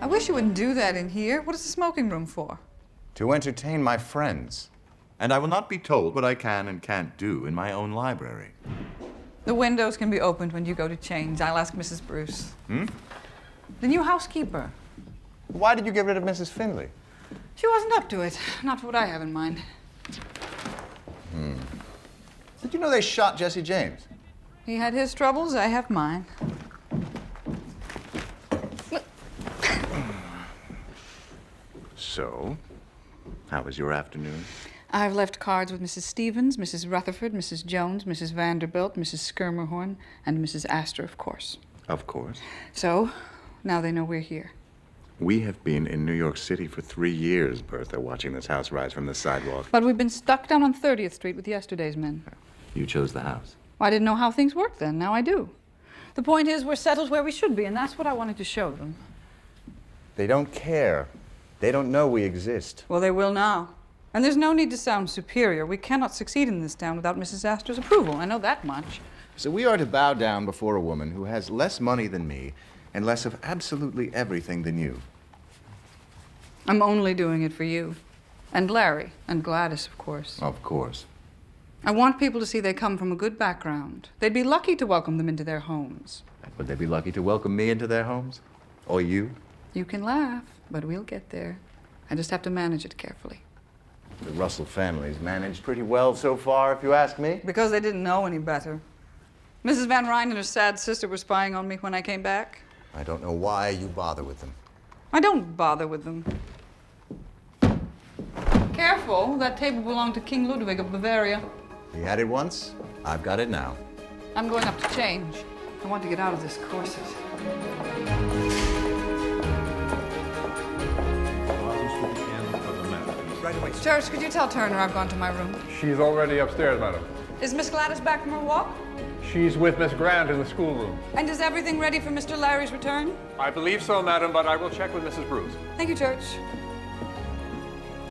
I wish you wouldn't do that in here. What is the smoking room for? To entertain my friends. And I will not be told what I can and can't do in my own library. The windows can be opened when you go to change. I'll ask Mrs. Bruce. The new housekeeper. Why did you get rid of Mrs. Findlay? She wasn't up to it. Not what I have in mind. Did you know they shot Jesse James? He had his troubles, I have mine. So, how was your afternoon? I've left cards with Mrs. Stevens, Mrs. Rutherford, Mrs. Jones, Mrs. Vanderbilt, Mrs. Skirmerhorn, and Mrs. Astor, of course. Of course. So, now they know we're here. We have been in New York City for 3 years, Bertha, watching this house rise from the sidewalk. But we've been stuck down on 30th Street with yesterday's men. You chose the house. Well, I didn't know how things worked then. Now I do. The point is, we're settled where we should be, and that's what I wanted to show them. They don't care. They don't know we exist. Well, they will now. And there's no need to sound superior. We cannot succeed in this town without Mrs. Astor's approval. I know that much. So we are to bow down before a woman who has less money than me and less of absolutely everything than you. I'm only doing it for you. And Larry. And Gladys, of course. Of course. I want people to see they come from a good background. They'd be lucky to welcome them into their homes. Would they be lucky to welcome me into their homes? Or you? You can laugh, but we'll get there. I just have to manage it carefully. The Russell family's managed pretty well so far, if you ask me. Because they didn't know any better. Mrs. Van Ryn and her sad sister were spying on me when I came back. I don't know why you bother with them. I don't bother with them. Careful, that table belonged to King Ludwig of Bavaria. He had it once, I've got it now. I'm going up to change. I want to get out of this corset. Church, could you tell Turner I've gone to my room? She's already upstairs, madam. Is Miss Gladys back from her walk? She's with Miss Grant in the schoolroom. And is everything ready for Mr. Larry's return? I believe so, madam, but I will check with Mrs. Bruce. Thank you, Church.